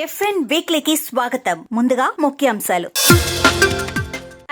FN వీక్లీకి స్వాగతం. ముందుగా ముఖ్యాంశాలు.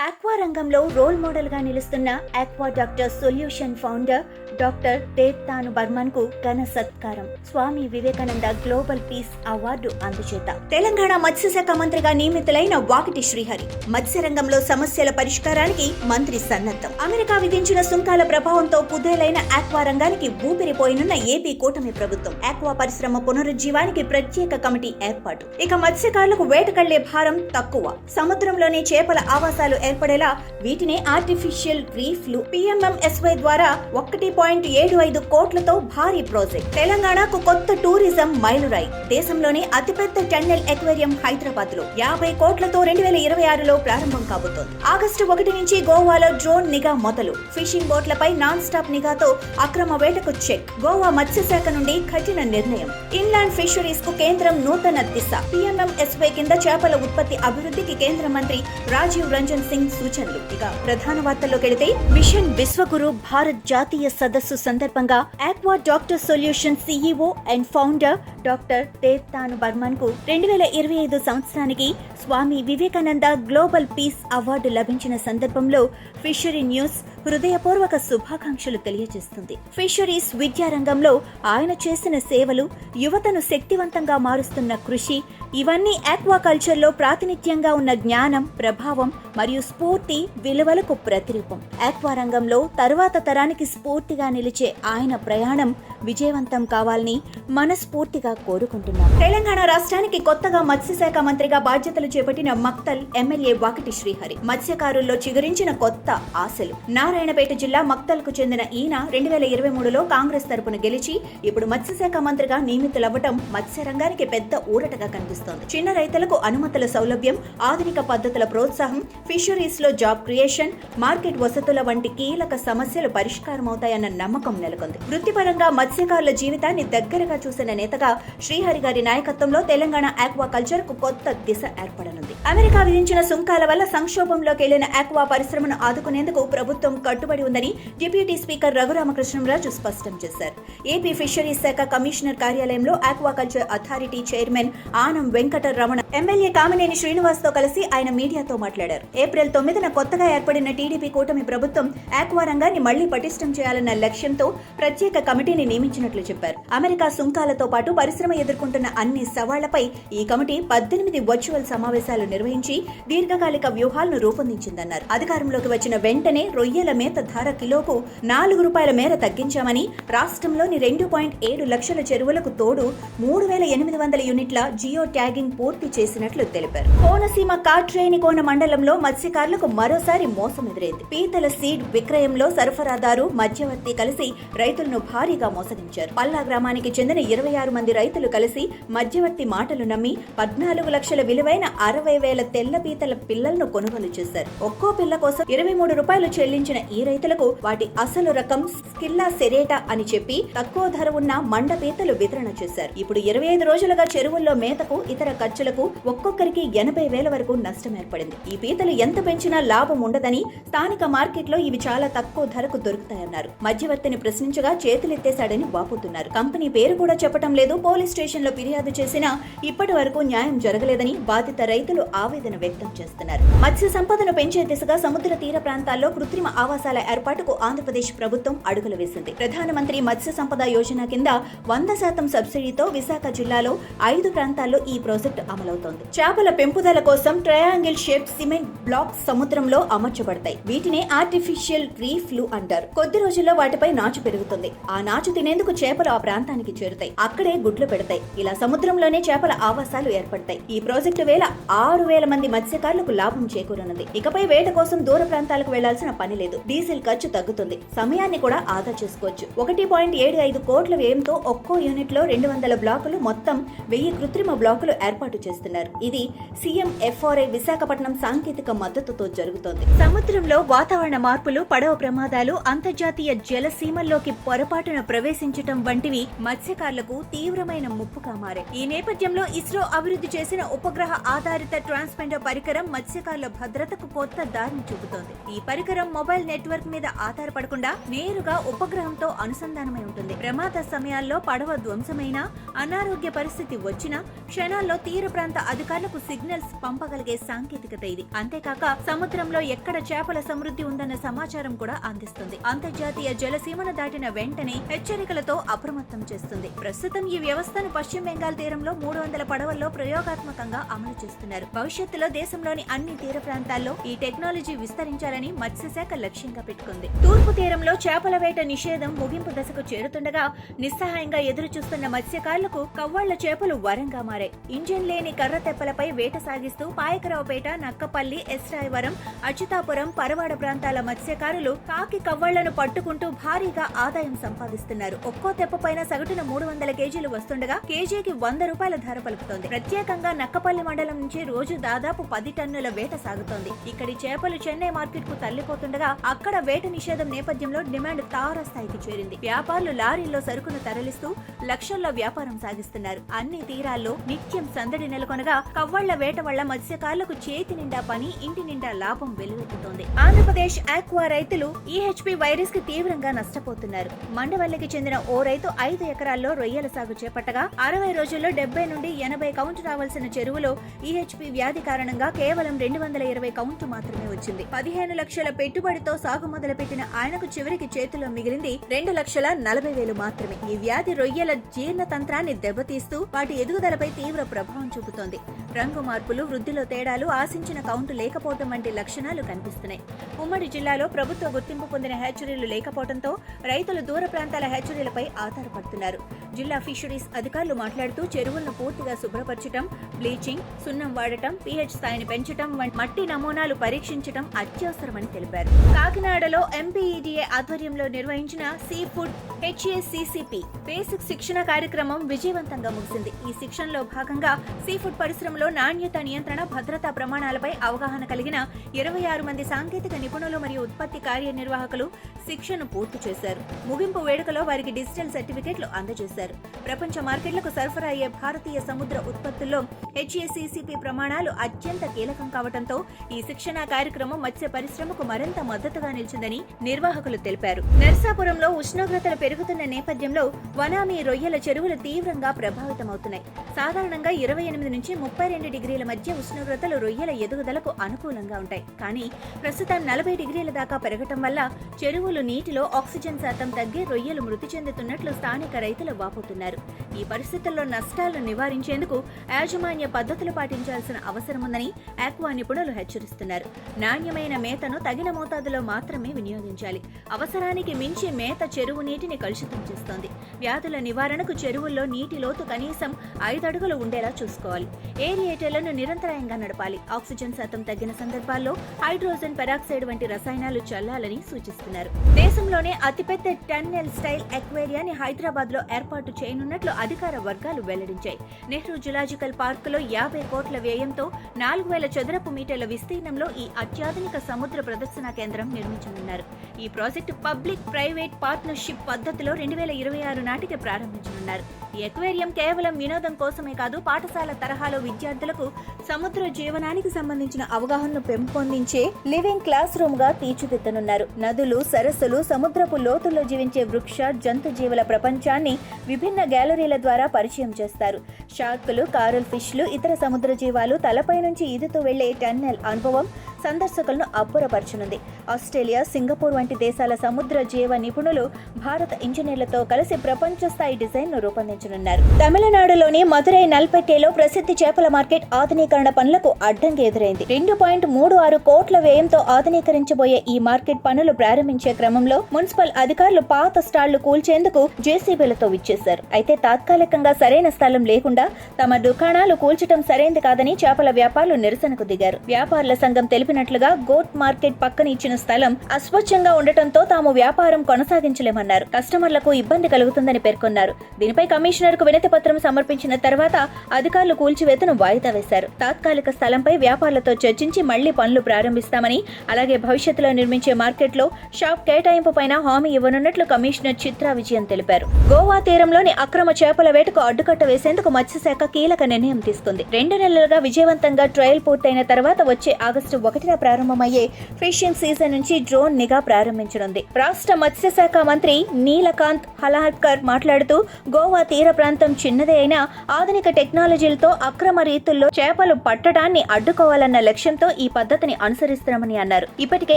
ఆక్వా రంగంలో రోల్ మోడల్ గా నిలుస్తున్న aqua doctor solution founder doctor Debtanu Barman కు ఘన సత్కారం. Swami Vivekananda global peace award అందుచేత. తెలంగాణ మత్స్యశాఖ మంత్రిగా నియమితులైన వాకిటి శ్రీహరి. మత్స్య రంగంలో సమస్యల పరిష్కారానికి మంత్రి సన్నద్ధం. అమెరికా విధించిన సుంకాల ప్రభావంతో కుదేలైన ఆక్వా రంగానికి ఊపిరిపోయినున్న ఏపీ కూటమి ప్రభుత్వం. ఆక్వా పరిశ్రమ పునరుజ్జీవానికి ప్రత్యేక కమిటీ ఏర్పాటు. ఇక మత్స్యకారులకు వేటకళ్లే భారం తక్కువ. సముద్రంలోనే చేపల ఆవాసాలు ఏర్పడేలా వీటిని ఆర్టిఫిషియల్ రీఫ్లు PMMSY ద్వారా 1.75 కోట్లతో భారీ ప్రాజెక్ట్. తెలంగాణకు కొత్త టూరిజం మైలురాయి. దేశంలోనే అతిపెద్ద టన్నెల్ ఎక్వేరియం హైదరాబాద్ లో 50 కోట్లతో 2026లో ప్రారంభం కాబోతోంది. ఆగస్టు 1 నుంచి గోవాలో డ్రోన్ నిఘా మొదలు. ఫిషింగ్ బోట్లపై నాన్ స్టాప్ నిఘాతో అక్రమ వేటకు చెక్. గోవా మత్స్యశాఖ నుండి కఠిన నిర్ణయం. ఇన్లాండ్ ఫిషరీస్ కు కేంద్రం నూతన దిశ. PMMSY కింద చేపల ఉత్పత్తి అభివృద్ధికి కేంద్ర మంత్రి రాజీవ్ రంజన్ సింగ్ సూచనలు. ఇక ప్రధాన వార్తల్లోకి వెళితే, మిషన్ విశ్వగురు భారత్ జాతీయ సదస్సు సందర్భంగా aqua doctor solution CEO and founder doctor Debtanu Barman కు 2025 సంవత్సరానికి Swami Vivekananda global peace award లభించిన సందర్భంలో ఫిషరీ న్యూస్ హృదయపూర్వక శుభాకాంక్షలు తెలియజేస్తుంది. ఫిషరీస్ విద్యారంగంలో ఆయన చేసిన సేవలు, యువతను శక్తివంతంగా మారుస్తున్న కృషి, ఇవన్నీ ఆక్వాకల్చర్ లో ప్రాతినిధ్యంగా ఉన్న జ్ఞానం, ప్రభావం మరియు స్ఫూర్తి విలువలకు ప్రతిరూపం. ఆక్వా రంగంలో తరువాత తరానికి స్ఫూర్తిగా నిలిచే ఆయన ప్రయాణం విజయవంతం కావాలని మనస్ఫూర్తిగా కోరుకుంటున్నాం. తెలంగాణ రాష్ట్రానికి కొత్తగా మత్స్యశాఖ మంత్రిగా బాధ్యతలు చేపట్టిన మక్తల్ ఎమ్మెల్యే వాకిటి శ్రీహరి. మత్స్యకారుల్లో చిగురించిన కొత్త ఆశలు. నారాయణపేట జిల్లా మక్తల్ కు చెందిన ఈయన 2023లో కాంగ్రెస్ తరపున గెలిచి ఇప్పుడు మత్స్యశాఖ మంత్రిగా నియమితులవ్వటం మత్స్య రంగానికి పెద్ద ఊరటగా కనిపిస్తోంది. చిన్న రైతులకు అనుమతుల సౌలభ్యం, ఆధునిక పద్ధతుల ప్రోత్సాహం, ఫిషరీస్ లో జాబ్ క్రియేషన్, మార్కెట్ వసతుల వంటి కీలక సమస్యలు పరిష్కారమవుతాయన్న నమ్మకం నెలకొంది. వృత్తిపరంగా మత్స్యకారుల జీవితాన్ని దగ్గరగా చూసిన నేతగా శ్రీహరి గారి నాయకత్వంలో తెలంగాణ ఆక్వా కల్చర్ కు కొత్త దిశ ఏర్పడనుంది. అమెరికా విధించిన సుంకాల వల్ల సంక్షోభంలోకి వెళ్లిన ఆక్వా పరిశ్రమను ఆదుకునేందుకు ప్రభుత్వం కట్టుబడి ఉందని డిప్యూటీ స్పీకర్ రఘురామకృష్ణంరాజు స్పష్టం చేశారు. ఏపీ ఫిషరీస్ శాఖ కమిషనర్ కార్యాలయంలో aquaculture authority chairman Anam Venkata Ramana MLA Kamineni Srinivas తో కలిసి ఆయన మీడియాతో మాట్లాడారు. ఏప్రిల్ 9న కొత్తగా ఏర్పడిన టీడీపీ కూటమి ప్రభుత్వం ఆక్వా రంగాన్ని మళ్లీ పటిష్టం చేయాలన్న లక్ష్యంతో ప్రత్యేక కమిటీని నియమించినట్లు చెప్పారు. అమెరికా సుంకాలతో పాటు పరిశ్రమ ఎదుర్కొంటున్న అన్ని సవాళ్లపై ఈ కమిటీ 18 వర్చువల్ సమావేశాలు నిర్వహించి దీర్ఘకాలిక వ్యూహాలను రూపొందించిందన్నారు. అధికారంలోకి వచ్చిన వెంటనే రొయ్యల మేత ధర కిలోకు ₹4 మేర తగ్గించామని, రాష్ట్రంలోని 2.7 లక్షల చెరువులకు తోడు 3800 యూనిట్ల జియో ట్యాగింగ్ పూర్తి చేసినట్లు తెలిపారు. కోనసీమ కాట్రేనికోన మండలంలో మత్స్యకారులకు మరోసారి మోసం ఎదురైంది. పీతల సీడ్ విక్రయంలో సరఫరాదారు, మధ్యవర్తి కలిసి రైతులను భారీగా మోసగించారు. పల్లా గ్రామానికి చెందిన 26 మంది రైతులు కలిసి మధ్యవర్తి మాటలు నమ్మి 14 లక్షల విలువైన 60,000 తెల్ల పీతల పిల్లలను కొనుగోలు చేశారు. ఒక్కో పిల్ల కోసం ₹23 చెల్లించిన ఈ రైతులకు వాటి అసలు రకం స్కిల్లా సెరేటా అని చెప్పి తక్కువ ధర ఉన్న మండ పీతలు వితరణ చేశారు. ఇప్పుడు 25 రోజులుగా చెరువుల్లో మేతకు, ఇతర ఖర్చులకు ఒక్కొక్కరికి 80,000 వరకు నష్టం ఏర్పడింది. ఈ పీతలు ఎంత పెంచినా లాభం ఉండదని, స్థానిక మార్కెట్లో ఇవి చాలా తక్కువ ధరకు దొరుకుతాయన్నారు. మధ్యవర్తిని ప్రశ్నించగా చేతులెత్తేశాడని వాపోతున్నారు. కంపెనీ పేరు కూడా చెప్పటం లేదు. పోలీస్ స్టేషన్ లో ఫిర్యాదు చేసినా ఇప్పటి వరకు న్యాయం జరగలేదని బాధిత రైతులు ఆవేదన వ్యక్తం చేస్తున్నారు. మత్స్య సంపదను పెంచే దిశగా సముద్ర తీర ప్రాంతాల్లో కృత్రిమ ఆవాసాల ఏర్పాటుకు ఆంధ్రప్రదేశ్ ప్రభుత్వం అడుగులు వేసింది. ప్రధానమంత్రి మత్స్య సంపద యోజన కింద 100% సబ్సిడీతో విశాఖ జిల్లాలో 5 ప్రాంతాల్లో ఈ ప్రాజెక్టు అమలవుతోంది. చేపల పెంపుదల కోసం ట్రయాంగిల్ షేప్ సిమెంట్ బ్లాక్స్ సముద్రంలో అమర్చబడతాయి. వీటిని ఆర్టిఫిషియల్ రీఫ్లు అంటారు. కొద్ది రోజుల్లో వాటిపై నాచు పెరుగుతుంది. ఆ నాచు తినేందుకు చేపలు ఆ ప్రాంతానికి చేరుతాయి. అక్కడే గుడ్లు పెడతాయి. ఇలా సముద్రంలోనే చేపల ఆవాసాలు ఏర్పడతాయి. ఈ ప్రాజెక్టు వేళ 6,000 మంది మత్స్యకారులకు లాభం చేకూరనుంది. ఇకపై వేట కోసం దూర ప్రాంతాలకు వెళ్లాల్సిన పని లేదు. డీజిల్ ఖర్చు తగ్గుతుంది. సమయాన్ని కూడా ఆదా చేసుకోవచ్చు. 1.75 కోట్ల వ్యయంతో ఒక్కో యూనిట్ లో 200 బ్లాకులు, మొత్తం 1000 కృత్రిమ బ్లాకులు ఏర్పాటు చేస్తున్నారు. ఇది సీఎం FRI విశాఖపట్నం సాంకేతిక మద్దతుతో జరుగుతోంది. సముద్రంలో వాతావరణ మార్పులు, పడవ ప్రమాదాలు, అంతర్జాతీయ జలసీమల్లోకి పొరపాటున ప్రవేశ ప్రవేశించటం వంటివి మత్స్యకారులకు తీవ్రమైన ముప్పుగా మారాయి. ఈ నేపథ్యంలో ఇస్రో అభివృద్ధి చేసిన ఉపగ్రహ ఆధారిత ట్రాన్స్పాండర్ పరికరం మత్స్యకారుల భద్రతకు కొత్త దారిని చూపుతోంది. ఈ పరికరం మొబైల్ నెట్వర్క్ మీద ఆధారపడకుండా నేరుగా ఉపగ్రహంతో అనుసంధానమై ఉంటుంది. ప్రమాద సమయాల్లో పడవ ధ్వంసమైన, అనారోగ్య పరిస్థితి వచ్చినా క్షణాల్లో తీర ప్రాంత అధికారులకు సిగ్నల్స్ పంపగలిగే సాంకేతికత ఇది. అంతేకాక సముద్రంలో ఎక్కడ చేపల సమృద్ధి ఉందన్న సమాచారం కూడా అందిస్తుంది. అంతర్జాతీయ జలసీమను దాటిన వెంటనే హెచ్చరికలతో అప్రమత్తం చేస్తుంది. ప్రస్తుతం ఈ వ్యవస్థను పశ్చిమ బెంగాల్ తీరంలో 300 పడవల్లో ప్రయోగాత్మకంగా అమలు చేస్తున్నారు. భవిష్యత్తులో దేశంలోని అన్ని తీర ప్రాంతాల్లో ఈ టెక్నాలజీ విస్తరించాలని మత్స్యశాఖ లక్ష్యంగా పెట్టుకుంది. తూర్పు తీరంలో చేపల వేట నిషేధం ముగింపు దశకు చేరుతుండగా నిస్సహాయంగా ఎదురు చూస్తున్న మత్స్యకారులకు కవ్వాళ్ల చేపలు వరంగా మారాయి. ఇంజిన్ లేని కర్ర తెప్పలపై వేట సాగిస్తూ పాయకరావుపేట, నక్కపల్లి, ఎస్రాయవరం, అచ్యుతాపురం, పరవాడ ప్రాంతాల మత్స్యకారులు కాకి కవ్వాళ్లను పట్టుకుంటూ భారీగా ఆదాయం సంపాదిస్తున్నారు. ఒక్కో తెప్పపైన సగటున 300 కేజీలు వస్తుండగా కేజీకి 100 రూపాయల ధర పలుకుతోంది. ప్రత్యేకంగా నక్కపల్లి మండలం నుంచి రోజు దాదాపు 10 టన్నుల వేట సాగుతోంది. ఇక్కడి చేపలు చెన్నై మార్కెట్ కు తరలిపోతుండగా అక్కడ వేట నిషేధం నేపథ్యంలో డిమాండ్ తారాస్థాయికి చేరింది. వ్యాపారులు లారీల్లో సరుకును తరలిస్తూ లక్షల్లో వ్యాపారం సాగిస్తున్నారు. అన్ని తీరాల్లో నిత్యం సందడి నెలకొనగా కవ్వాళ్ల వేట వల్ల మత్స్యకారులకు చేతి నిండా పని, ఇంటి నిండా లాభం వెలువెత్తుతోంది. ఆంధ్రప్రదేశ్ ఆక్వా రైతులు ఈహెచ్పీ వైరస్ కి తీవ్రంగా నష్టపోతున్నారు. మండవల్లికి చెందిన ఓ రైతు 5 ఎకరాల్లో రొయ్యల సాగు చేపట్టగా 60 రోజుల్లో 70 నుండి 80 కౌంట్ రావాల్సిన చెరువులో ఈహెచ్పీ వ్యాధి కారణంగా కేవలం 220 కౌంట్ మాత్రమే వచ్చింది. 15 లక్షల పెట్టుబడితో సాగు మొదలుపెట్టిన ఆయనకు చివరికి చేతిలో మిగిలింది 2,40,000 మాత్రమే. ఈ వ్యాధి రొయ్యల జీర్ణతంత్రాన్ని దెబ్బతీస్తూ వాటి ఎదుగుదలపై తీవ్ర ప్రభావం చూపుతోంది. రంగు మార్పులు, వృద్ధిలో తేడాలు, ఆశించిన కౌంటు లేకపోవడం వంటి లక్షణాలు కనిపిస్తున్నాయి. ఉమ్మడి జిల్లాలో ప్రభుత్వ గుర్తింపు పొందిన హ్యాచరీలు లేకపోవడంతో రైతులు దూర ప్రాంతాల హ్యాచరీలపై ఆధారపడుతున్నారు. జిల్లా ఫిషరీస్ అధికారులు మాట్లాడుతూ చెరువులను పూర్తిగా శుభ్రపరచడం, బ్లీచింగ్, సున్నం వాడటం, పీహెచ్ స్థాయిని పెంచడం వంటి మట్టి నమూనాలు పరీక్షించడం అత్యవసరమని తెలిపారు. కాకినాడలో ఎంపీఈడీఏ ఆధ్వర్యంలో నిర్వహించిన సీ ఫుడ్ HACCP బేసిక్ శిక్షణ కార్యక్రమం విజయవంతంగా ముగిసింది. ఈ శిక్షణలో భాగంగా సీ ఫుడ్ పరిశ్రమలో నాణ్యత, నియంత్రణ, భద్రతా ప్రమాణాలపై అవగాహన కలిగిన 26 మంది సాంకేతిక నిపుణులు మరియు ఉత్పత్తి కార్యనిర్వాహకులు శిక్షను పూర్తి చేశారు. ముగింపు వేడుకలో వారికి డిజిటల్ సర్టిఫికెట్లు అందజేశారు. ప్రపంచ మార్కెట్లకు సరఫరా అయ్యే భారతీయ సముద్ర ఉత్పత్తుల్లో HACCP ప్రమాణాలు అత్యంత కీలకం కావడంతో ఈ శిక్షణ కార్యక్రమం మత్స్య పరిశ్రమకు మరింత మద్దతుగా నిలిచిందని నిర్వాహకులు తెలిపారు. నర్సాపురంలో ఉష్ణోగ్రతలు పెరుగుతున్న నేపథ్యంలో వనామీ రొయ్యల చెరువులు తీవ్రంగా ప్రభావితమవుతున్నాయి. సాధారణంగా 28 నుంచి 32 డిగ్రీల మధ్య ఉష్ణోగ్రతలు రొయ్యల ఎదుగుదలకు అనుకూలంగా ఉంటాయి. కానీ ప్రస్తుతం 40 డిగ్రీల దాకా పెరగటం వల్ల చెరువులు నీటిలో ఆక్సిజన్ శాతం తగ్గి రొయ్యలు మృతి చెందుతున్నట్లు స్థానిక రైతులు వాపోతున్నారు. ఈ పరిస్థితుల్లో నష్టాలను నివారించేందుకు యాజమాన్య పద్ధతులు పాటించాల్సిన అవసరముందని ఆక్వా నిపుణులు హెచ్చరిస్తున్నారు. నాణ్యమైన మేతను తగిన మోతాదులో మాత్రమే వినియోగించాలి. అవసరానికి మించి మేత చెరువు నీటిని కలుషితం చేస్తోంది. వ్యాధుల నివారణకు చెరువుల్లో నీటి లోతు కనీసం 5 అడుగులు ఉండేలా చూసుకోవాలి. ఏరియేటర్లను నిరంతరాయంగా నడపాలి. ఆక్సిజన్ శాతం తగ్గిన సందర్భాల్లో హైడ్రోజన్ పెరాక్సైడ్ వంటి రసాయనాలు చల్లాలని సూచిస్తున్నారు. దేశంలోనే అతిపెద్ద టన్నెల్ స్టైల్ అక్వేరియాన్ని హైదరాబాద్ లో ఏర్పాటు చేయనున్నట్లు అధికార వర్గాలు వెల్లడించాయి. నెహ్రూ జులాజికల్ పార్క్ లో 50 కోట్ల వ్యయంతో 4,000 చదరపు మీటర్ల విస్తీర్ణంలో ఈ అత్యాధునిక సముద్ర ప్రదర్శన కేంద్రం నిర్మించనున్నారు. ఈ ప్రాజెక్టు పబ్లిక్ ప్రైవేట్ పార్ట్నర్షిప్ పద్ధతిలో 2026 నాటికి ప్రారంభించనున్నారు. ఈ అక్వేరియం కేవలం వినోదం కోసమే కాదు, పాఠశాల తరహాలో విద్యార్థులకు సముద్ర జీవనానికి సంబంధించిన అవగాహనను పెంపొందించే లివింగ్ క్లాస్ రూమ్ గా తీర్చిదిద్దనున్నారు. నదులు, సరస్సులు, సముద్రపు లోతుల్లో జీవించే వృక్ష, జంతు జీవుల ప్రపంచాన్ని విభిన్న గ్యాలరీల ద్వారా పరిచయం చేస్తారు. షార్కులు, కారల్ ఫిష్లు, ఇతర సముద్ర జీవాలు తలపై నుంచి ఈదుతూ వెళ్లే టన్నెల్ అనుభవం సందర్శకులను అబ్బురపరచనుంది. ఆస్ట్రేలియా, సింగపూర్ వంటి దేశాల సముద్ర జీవ నిపుణులు భారత ఇంజనీర్లతో కలిసి ప్రపంచ స్థాయి డిజైన్ ను రూపొందించనున్నారు. తమిళనాడులోని మదురై నల్పెట్టేలో ప్రసిద్ధి చేపల మార్కెట్ ఆధునీకరణ పనులకు అడ్డంకి ఎదురైంది. 2.36 కోట్ల వ్యయంతో ఆధునీకరించబోయే ఈ మార్కెట్ పనులు ప్రారంభించే క్రమంలో మున్సిపల్ అధికారులు పాత స్టాళ్లు కూల్చేందుకు జేసీబీలతో విచ్చేశారు. అయితే తాత్కాలికంగా సరైన స్థలం లేకుండా తమ దుకాణాలు కూల్చడం సరైంది కాదని చేపల వ్యాపారులు నిరసనకు దిగారు. వ్యాపారుల సంఘం తెలిపినట్లుగా గోట్ మార్కెట్ పక్కన ఇచ్చిన స్థలం అస్వచ్ఛంగా ఉండటంతో తాము వ్యాపారం కొనసాగించలేమన్నారు. కస్టమర్లకు ఇబ్బంది కలుగుతుందని పేర్కొన్నారు. దీనిపై కమిషన్ కమిషనర్కు వినతి పత్రం సమర్పించిన తర్వాత అధికారులు కూల్చివేతను వాయిదా వేశారు. తాత్కాలిక స్థలంపై వ్యాపారులతో చర్చించి మళ్లీ పనులు ప్రారంభిస్తామని, అలాగే భవిష్యత్తులో నిర్మించే మార్కెట్లో షాప్ కేటాయింపు పైన హామీ ఇవ్వనున్నట్లు కమిషనర్ చిత్రా విజయన్ తెలిపారు. గోవా తీరంలోని అక్రమ చేపల వేటకు అడ్డుకట్ట వేసేందుకు మత్స్యశాఖ కీలక నిర్ణయం తీసుకుంది. 2 నెలలుగా విజయవంతంగా ట్రయల్ పూర్తయిన తర్వాత వచ్చే ఆగస్టు 1న ప్రారంభమయ్యే ఫిషింగ్ సీజన్ నుంచి డ్రోన్ నిఘా ప్రారంభించనుంది. రాష్ట్ర మత్స్యశాఖ మంత్రి నీలకాంత్ హలార్కర్ మాట్లాడుతూ, గోవా తీర ప్రాంతం చిన్నదే అయినా ఆధునిక టెక్నాలజీలతో అక్రమ రీతుల్లో చేపలు పట్టడాన్ని అడ్డుకోవాలన్న లక్ష్యంతో ఈ పద్ధతిని అనుసరిస్తున్నామని అన్నారు. ఇప్పటికే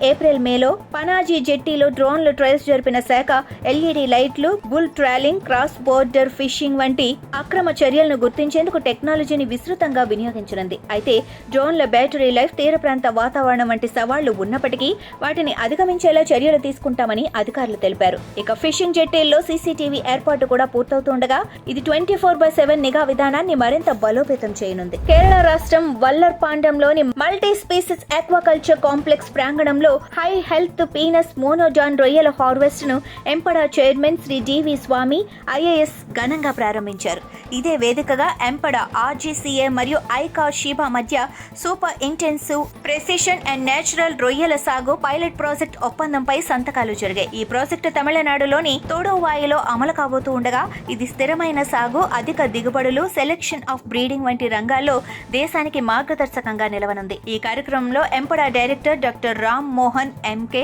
ఏప్రిల్ మేలో పనాజీ జెట్టీలో డ్రోన్లు ట్రయల్స్ జరిపిన శాఖ ఎల్ఈడి లైట్లు, bull trolling, cross border fishing వంటి అక్రమ చర్యలను గుర్తించేందుకు టెక్నాలజీని విస్తృతంగా వినియోగించనుంది. అయితే డ్రోన్ల బ్యాటరీ లైఫ్, తీర ప్రాంత వాతావరణం వంటి సవాళ్లు ఉన్నప్పటికీ వాటిని అధిగమించేలా చర్యలు తీసుకుంటామని అధికారులు తెలిపారు. ఇక ఫిషింగ్ జెట్టీల్లో సీసీటీవీ ఏర్పాటు కూడా పూర్తవుతుండగా ఇది 24/7 నిఘా విధానాన్ని మరింత బలోపేతం చేయనుంది. కేరళ రాష్ట్రం వల్లర్పాండంలోని మల్టీ స్పీసీస్ ఆక్వాకల్చర్ కాంప్లెక్స్ ప్రాంగణంలో హై హెల్త్ పీనస్ మోనోజాన్ రొయ్యల హార్వెస్ట్ ను ఎంపడా చైర్మన్ శ్రీ డివి స్వామి ఐఏఎస్ ఘనంగా ప్రారంభించారు. ఇదే వేదికగా ఎంపడా, ఆర్జీసీఏ మరియు ఐకార్ షీబా మధ్య super intensive precision and natural రొయ్యల సాగు పైలట్ ప్రాజెక్ట్ ఒప్పందంపై సంతకాలు జరిగాయి. ఈ ప్రాజెక్టు తమిళనాడులోని తోడోవాయిలో అమలు కాబోతూ ఉండగా ఇది స్థిరమైన సాగు, అధిక దిగుబడులు, సెలెక్షన్ ఆఫ్ బ్రీడింగ్ వంటి రంగాల్లో దేశానికి మార్గదర్శకంగా నిలవనుంది. ఈ కార్యక్రమంలో MPEDA director doctor Ram Mohan MK,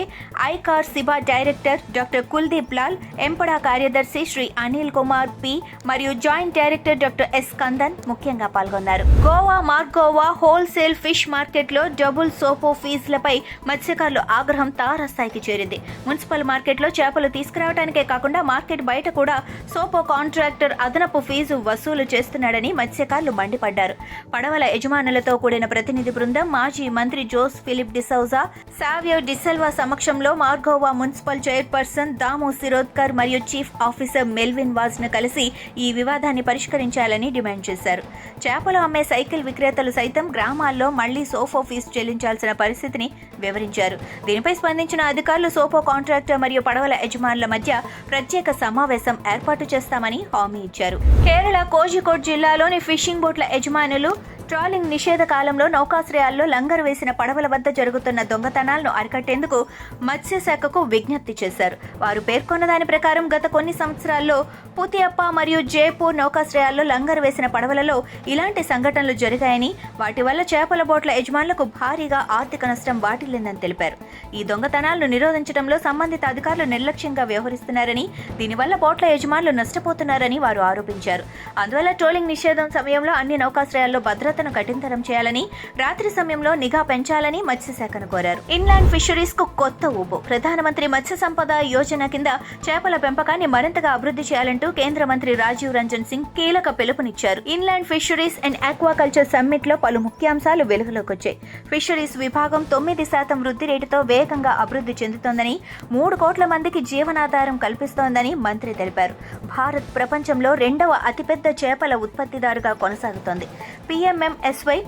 ICAR CIBA director doctor Kuldeep Lal, MPEDA కార్యదర్శి శ్రీ అనిల్ కుమార్ పి మరియు joint director doctor S Kandan ముఖ్యంగా పాల్గొన్నారు. గోవా మార్గోవా హోల్సేల్ ఫిష్ మార్కెట్లో డబుల్ సోపో ఫీజులపై మత్స్యకారుల ఆగ్రహం తారస్థాయికి చేరింది. మున్సిపల్ మార్కెట్లో చేపలు తీసుకురావడానికే కాకుండా మార్కెట్ బయట కూడా సోపో కాంట్రాక్టర్ అదనపు ఫీజు వసూలు చేస్తున్నాడని మత్స్యకారులు మండిపడ్డారు. పడవల యజమానులతో కూడిన ప్రతినిధి బృందం మాజీ మంత్రి జోస్ ఫిలిప్ డిసౌజా, సావియో డిసెల్వా సమక్షంలో మార్గోవా మున్సిపల్ చైర్పర్సన్ దాము సిరోద్కర్ మరియు చీఫ్ ఆఫీసర్ మెల్విన్ వాజ్ ను కలిసి ఈ వివాదాన్ని పరిష్కరించాలని డిమాండ్ చేశారు. చేపలు అమ్మే సైకిల్ విక్రేతలు సైతం గ్రామాల్లో మళ్లీ సోపో ఫీజు చెల్లించాల్సిన పరిస్థితిని వివరించారు. దీనిపై స్పందించిన అధికారులు సోపో కాంట్రాక్టర్ మరియు పడవల యజమానుల మధ్య ప్రత్యేక సమావేశం ఏర్పాటు చేస్తామని హామీ ఇచ్చారు. కేరళ కోజికోడ్ జిల్లాలోని ఫిషింగ్ బోట్ల యజమానులు ట్రాలింగ్ నిషేధ కాలంలో నౌకాశ్రయాల్లో లంగరు వేసిన పడవల వద్ద జరుగుతున్న దొంగతనాలను అరికట్టేందుకు మత్స్యశాఖకు విజ్ఞప్తి చేశారు. వారు పేర్కొన్న దాని ప్రకారం గత కొన్ని సంవత్సరాల్లో పుతియప్ప మరియు జైపూర్ నౌకాశ్రయాల్లో లంగరు వేసిన పడవలలో ఇలాంటి సంఘటనలు జరిగాయని, వాటి వల్ల చేపల బోట్ల యజమానులకు భారీగా ఆర్థిక నష్టం వాటిల్లిందని తెలిపారు. ఈ దొంగతనాలను నిరోధించడంలో సంబంధిత అధికారులు నిర్లక్ష్యంగా వ్యవహరిస్తున్నారని, దీనివల్ల బోట్ల యజమానులు నష్టపోతున్నారని వారు ఆరోపించారు. అందువల్ల ట్రోలింగ్ నిషేధం సమయంలో అన్ని నౌకాశ్రయాల్లో భద్రతను కఠినతరం చేయాలని, రాత్రి సమయంలో నిఘా పెంచాలని మత్స్యశాఖను కోరారు. ఇన్లాండ్ ఫిషరీస్ కు కొత్త ఊపు. ప్రధానమంత్రి మత్స్య సంపద యోజన కింద చేపల పెంపకాన్ని మరింతగా అభివృద్ధి చేయాలంటూ కేంద్ర మంత్రి రాజీవ్ రంజన్ సింగ్ కీలక పిలుపునిచ్చారు. Inland fisheries and aquaculture summit లో పలు ముఖ్యాంశాలు వెలుగులోకి వచ్చాయి. ఫిషరీస్ విభాగం 9% వృద్ధి రేటుతో వేగంగా అభివృద్ధి చెందుతోందని, 3 కోట్ల మందికి జీవనాధారం కల్పిస్తోందని మంత్రి తెలిపారు. భారత్ ప్రపంచంలో 2వ అతిపెద్ద చేపల ఉత్పత్తిదారుగా కొనసాగుతోంది. PMMSY,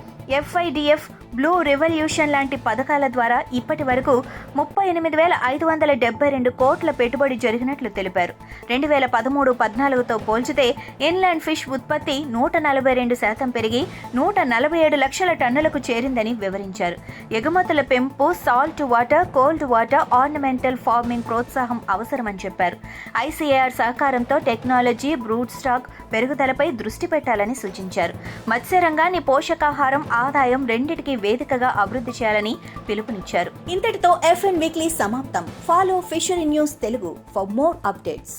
FIDF, బ్లూ రెవల్యూషన్ లాంటి పథకాల ద్వారా ఇప్పటి వరకు 38,572 కోట్ల పెట్టుబడి జరిగినట్లు తెలిపారు. 2013-14తో పోల్చితే ఇన్లాండ్ ఫిష్ ఉత్పత్తి 142% పెరిగి 147 లక్షల టన్నులకు చేరిందని వివరించారు. ఎగుమతుల పెంపు, salt water, cold water, ornamental farming ప్రోత్సాహం అవసరమని చెప్పారు. ICAR సహకారంతో టెక్నాలజీ, బ్రూడ్ స్టాక్ పెరుగుదలపై దృష్టి పెట్టాలని సూచించారు. మత్స్య రంగాన్ని పోషకాహారం, ఆదాయం రెండింటికి వేదికగా అభివృద్ధి చేయాలని పిలుపునిచ్చారు. ఇంతటితో FN వీక్లీ సమాప్తం. Follow fishery news Telugu for more updates.